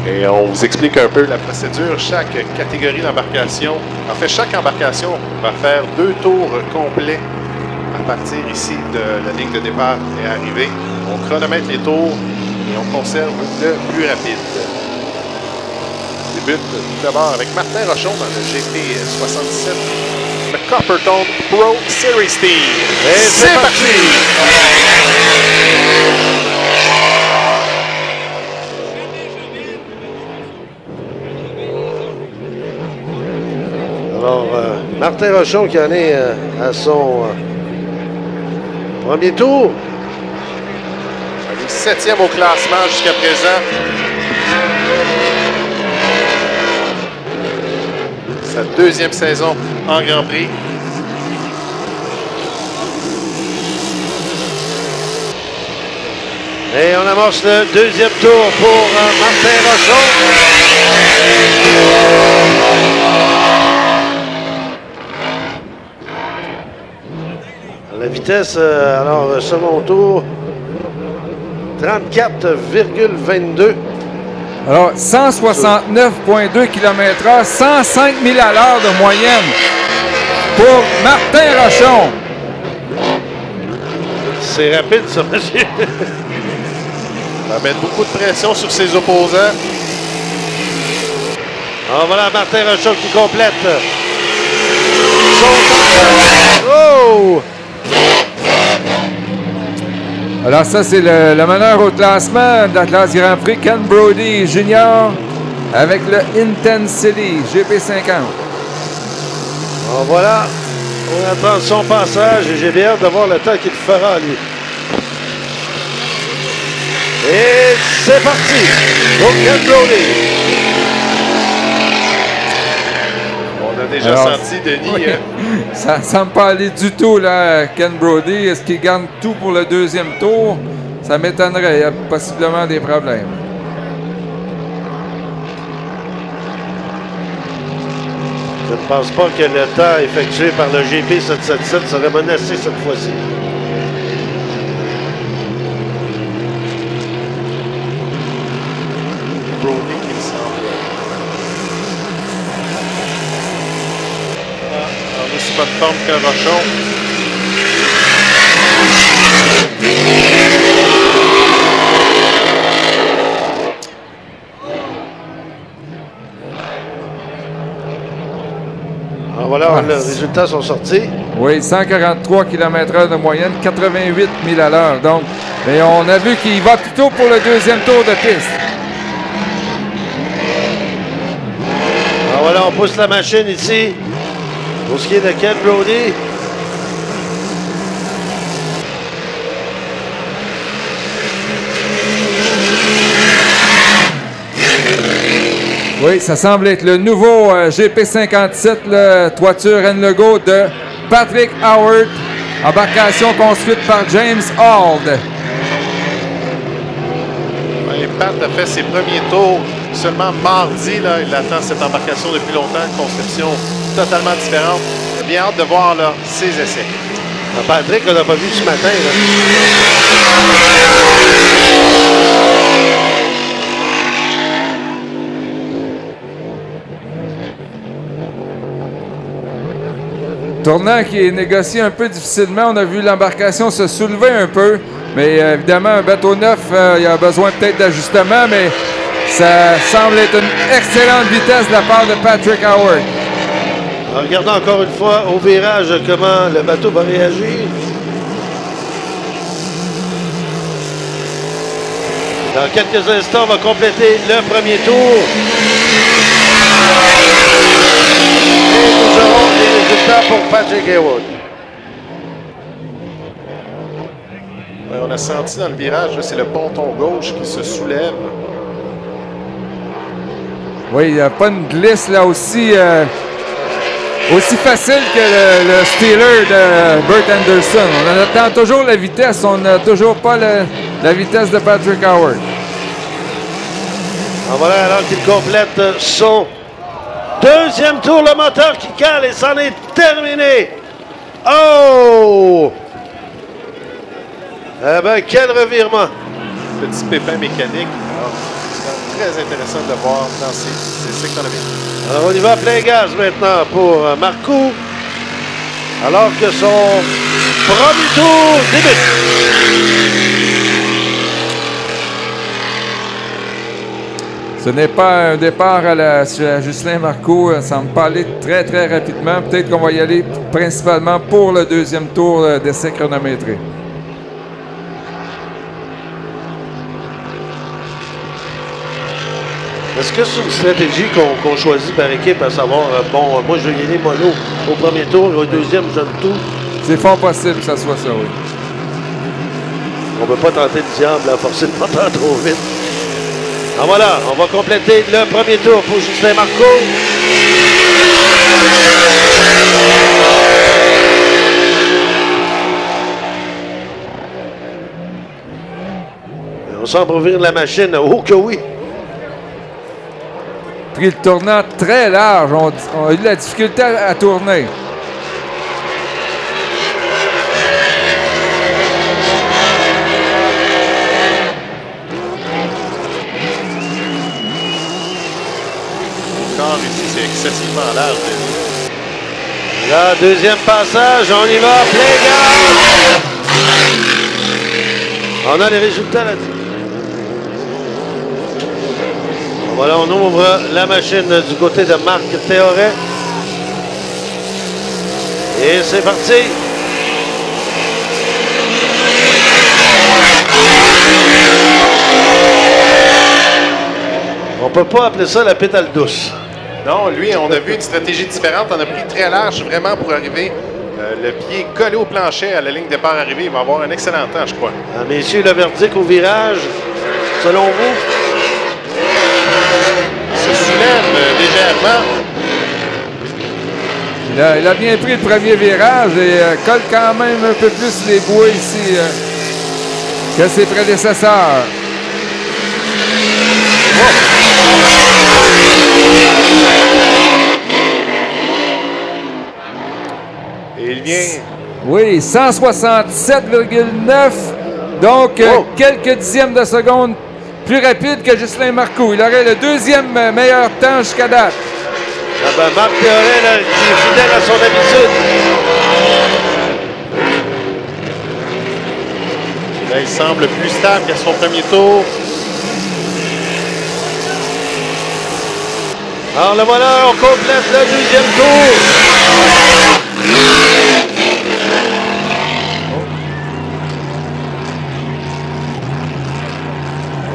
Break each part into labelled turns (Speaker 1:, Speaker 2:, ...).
Speaker 1: Et on vous explique un peu la procédure. Chaque catégorie d'embarcation, en fait, chaque embarcation va faire 2 tours complets à partir ici de la ligne de départ et arrivée. On chronomètre les tours et on conserve le plus rapide. On débute tout d'abord avec Martin Rochon dans le GP77, le Coppertone Pro Series Team.
Speaker 2: Et c'est parti! Alors, Martin Rochon qui en est à son premier tour.
Speaker 1: Il est 7e au classement jusqu'à présent. Sa 2e saison en Grand Prix.
Speaker 2: Et on amorce le 2e tour pour Martin Rochon. La vitesse, alors, second tour, 34,22.
Speaker 3: Alors, 169,2 km/h, 105 000 à l'heure de moyenne pour Martin Rochon.
Speaker 2: C'est rapide, ça, monsieur.
Speaker 1: Ça va mettre beaucoup de pression sur ses opposants.
Speaker 2: Alors voilà Martin Rochon qui complète son temps. Oh!
Speaker 3: Alors ça, c'est le meneur au classement de la classe Grand Prix, Ken Brody Jr. avec le Intensity GP50.
Speaker 2: Alors voilà, on attend son passage et j'ai bien hâte de voir le temps qu'il fera, lui. Et c'est parti pour Ken Brody.
Speaker 1: On a déjà senti, Denis.
Speaker 3: Oui, ça ne semble pas aller du tout, là, Ken Brody. Est-ce qu'il gagne tout pour le 2e tour? Ça m'étonnerait. Il y a possiblement des problèmes.
Speaker 2: Je ne pense pas que le temps effectué par le GP777 serait menacé cette fois-ci.
Speaker 1: Brody qui me semble en aussi bonne forme que Rochon.
Speaker 2: Alors voilà, les résultats sont sortis.
Speaker 3: Oui, 143 km/h de moyenne, 88 000 à l'heure. Donc, mais on a vu qu'il va plutôt pour le 2e tour de piste.
Speaker 2: Alors voilà, on pousse la machine ici. Pour ce qui est de Ken Brody.
Speaker 3: Oui, ça semble être le nouveau GP57, le toiture N-Logo de Patrick Howard, embarcation construite par James Auld.
Speaker 1: Et Pat a fait ses premiers tours seulement mardi. Là, il attend cette embarcation depuis longtemps, une conception totalement différente. J'ai bien hâte de voir là, ses essais.
Speaker 2: Patrick, on n'a pas vu ce matin. Là.
Speaker 3: Tournant qui est négocié un peu difficilement. On a vu l'embarcation se soulever un peu. Mais évidemment, un bateau neuf, il y a besoin peut-être d'ajustement. Mais ça semble être une excellente vitesse de la part de Patrick Howard.
Speaker 2: Alors, regardons encore une fois au virage comment le bateau va réagir. Dans quelques instants, on va compléter le premier tour. Et nous aurons les résultats pour Patrick Howard.
Speaker 1: Ouais, on a senti dans le virage, c'est le ponton gauche qui se soulève.
Speaker 3: Oui, il n'y a pas une glisse là aussi facile que le Steeler de Bert Anderson. On attend toujours la vitesse, on n'a toujours pas la vitesse de Patrick Howard.
Speaker 2: En voilà alors qu'il complète son deuxième tour, le moteur qui cale et c'en est terminé. Oh! Eh bien, quel revirement!
Speaker 1: Petit pépin mécanique. Alors, très intéressant de voir dans ces économies.
Speaker 2: Alors, on y va à plein gaz maintenant pour Marcoux. Alors que son premier tour débute.
Speaker 3: Ce n'est pas un départ à la Ghislain Marcoux. Ça semble pas aller très, très rapidement. Peut-être qu'on va y aller principalement pour le deuxième tour d'essai chronométré.
Speaker 2: Est-ce que c'est une stratégie qu'on choisit par équipe, à savoir, bon, moi je vais gagner mollo au premier tour, au deuxième, je donne tout?
Speaker 3: C'est fort possible que ça soit ça, oui.
Speaker 2: On ne peut pas tenter le diable à forcer le moteur trop vite. Ah voilà, on va compléter le premier tour pour Ghislain Marcoux. On semble ouvrir la machine. Oh que oui!
Speaker 3: Pris le tournant très large. On a eu de la difficulté à tourner.
Speaker 1: Encore ici, c'est excessivement large.
Speaker 2: Là, deuxième passage, on y va, plein gaz! On a les résultats là-dessus. Voilà, on ouvre la machine du côté de Marc Théoret. Et c'est parti! On peut pas appeler ça la pétale douce.
Speaker 1: Non, lui, on a vu une stratégie différente. On a pris très large vraiment pour arriver le pied collé au plancher à la ligne départ arrivée. Il va avoir un excellent temps, je crois.
Speaker 2: Ah, messieurs, le verdict au virage, selon vous?
Speaker 1: Il se soulève légèrement.
Speaker 3: Il a bien pris le premier virage et colle quand même un peu plus les bois ici que ses prédécesseurs.
Speaker 1: Et il vient...
Speaker 3: Oui, 167,9. Donc, quelques dixièmes de seconde plus rapide que Ghislain Marcoux. Il aurait le deuxième meilleur temps jusqu'à date.
Speaker 2: Ah ben, Marc Théoret, là, qui est fidèle à son habitude.
Speaker 1: Là, il semble plus stable qu'à son premier tour.
Speaker 2: Alors, le voilà, on complète le deuxième tour.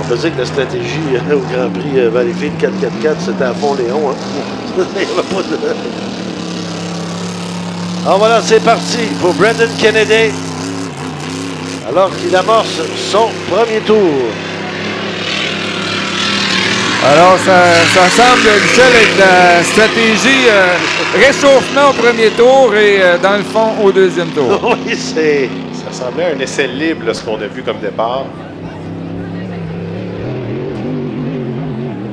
Speaker 2: On faisait que la stratégie au Grand Prix Valleyfield 4x4, c'était à fond Léon. Hein? Il n'y avait pas de... Alors voilà, c'est parti pour Brendan Kennedy. Alors qu'il amorce son premier tour.
Speaker 3: Alors, ça semble, Michel, être la stratégie réchauffement au premier tour et dans le fond au deuxième tour.
Speaker 2: Oui, c'est...
Speaker 1: Ça semblait un essai libre, là, ce qu'on a vu comme départ.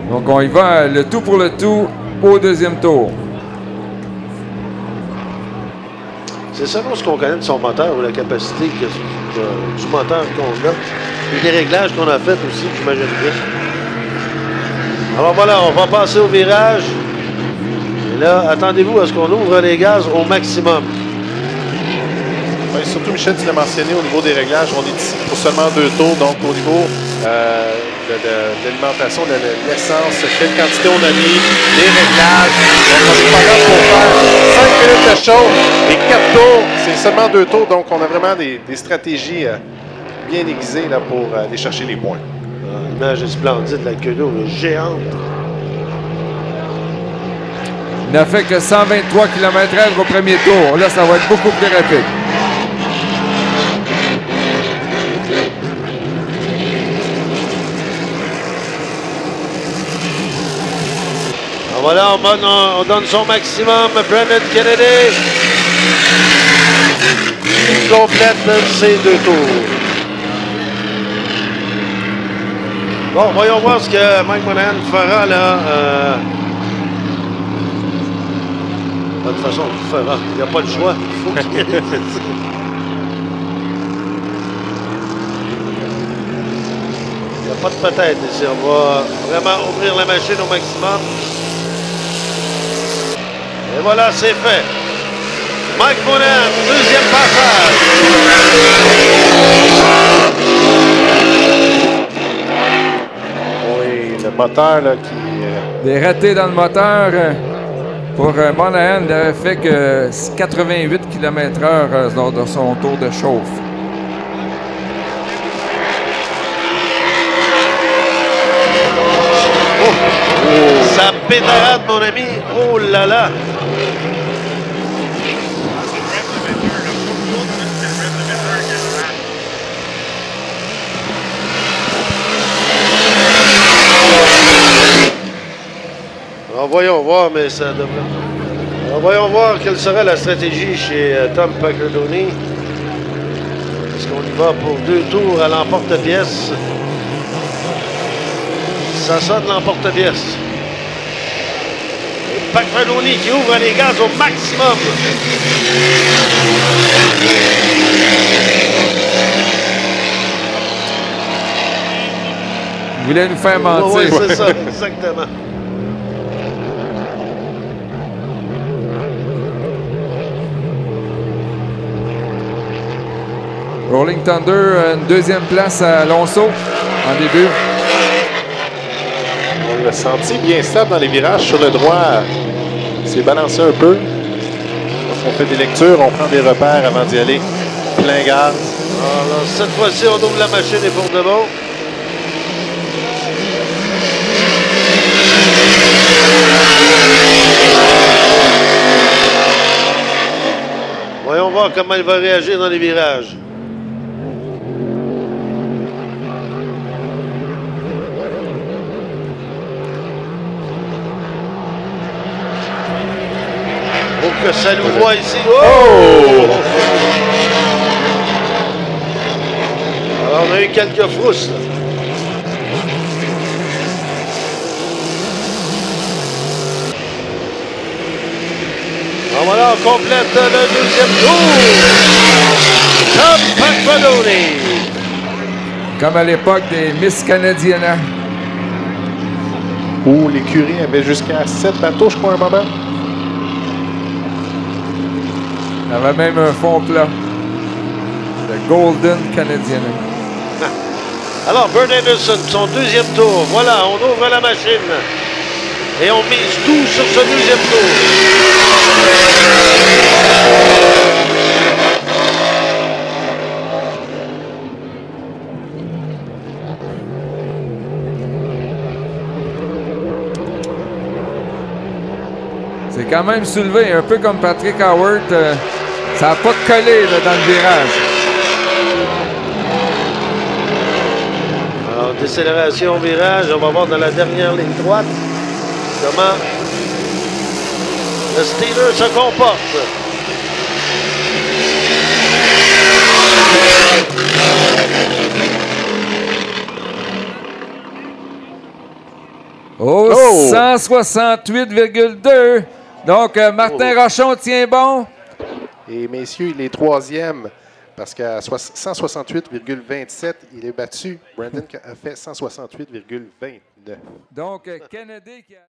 Speaker 3: Donc, on y va le tout pour le tout au deuxième tour.
Speaker 2: C'est selon ce qu'on connaît de son moteur ou la capacité du moteur qu'on a. Et les réglages qu'on a fait aussi, j'imagine bien. Alors voilà, on va passer au virage. Et là, attendez-vous à ce qu'on ouvre les gaz au maximum.
Speaker 1: Oui, surtout, Michel, tu l'as mentionné, au niveau des réglages, on est ici pour seulement 2 tours. Donc, au niveau de l'alimentation, de l'essence, quelle quantité on a mis, les réglages. Donc, on n'est pas là pour faire 5 minutes de chaud et 4 tours. C'est seulement 2 tours. Donc, on a vraiment des stratégies bien aiguisées là, pour aller chercher les points.
Speaker 2: L'image est splendide, la queue d'eau géante.
Speaker 3: Il n'a fait que 123 km/h au premier tour. Là, ça va être beaucoup plus rapide.
Speaker 2: Alors voilà, on donne son maximum. Brendan Kennedy. Il complète ses 2 tours. Bon, voyons voir ce que Mike Monahan fera là. De toute façon, il fera. Il n'y a pas le choix. Il faut qu'il ait fait ça. Il n'y a pas de peut-être ici. On va vraiment ouvrir la machine au maximum. Et voilà, c'est fait. Mike Monahan, deuxième passage.
Speaker 1: Oui, le moteur là, qui...
Speaker 3: Des ratés dans le moteur. Pour Monahan, il avait fait que 88 km/h lors de son tour de chauffe.
Speaker 2: Ça pétarade, mon ami. Oh là là. Alors, voyons voir, mais ça devrait... Alors, voyons voir quelle sera la stratégie chez Tom Packardoni. Est-ce qu'on y va pour 2 tours à l'emporte-pièce? Ça sonne l'emporte-pièce. Packardoni qui ouvre les gaz au maximum.
Speaker 3: Il voulait nous faire mentir.
Speaker 2: Oui, c'est ça, exactement.
Speaker 3: Rolling Thunder, une deuxième place à Alonso en début.
Speaker 1: On l'a senti bien stable dans les virages sur le droit. C'est balancé un peu. On fait des lectures, on prend des repères avant d'y aller. Plein gaz.
Speaker 2: Alors, cette fois-ci, on ouvre la machine et pour de bon. Voyons voir comment il va réagir dans les virages. Que ça nous voit ici. Oh! Alors, on a eu quelques frousses. Alors voilà, on complète le deuxième tour. Tom Packardoni.
Speaker 3: Comme à l'époque des Miss Canadiennes.
Speaker 1: Où l'écurie avait jusqu'à 7 bateaux, je crois, à un moment.
Speaker 3: Il y avait même un fond plat. Le Golden Canadian.
Speaker 2: Alors, Bert Anderson, son deuxième tour. Voilà, on ouvre la machine. Et on mise tout sur ce deuxième tour.
Speaker 3: C'est quand même soulevé, un peu comme Patrick Howard. Ça n'a pas collé là, dans le virage.
Speaker 2: Alors, décélération, virage. On va voir dans la dernière ligne droite comment le Steeler se comporte.
Speaker 3: Oh, 168,2. Donc, Martin Rochon tient bon.
Speaker 1: Et messieurs, il est troisième parce qu'à 168,27, il est battu. Brandon a fait 168,29.
Speaker 3: Donc, Kennedy qui a...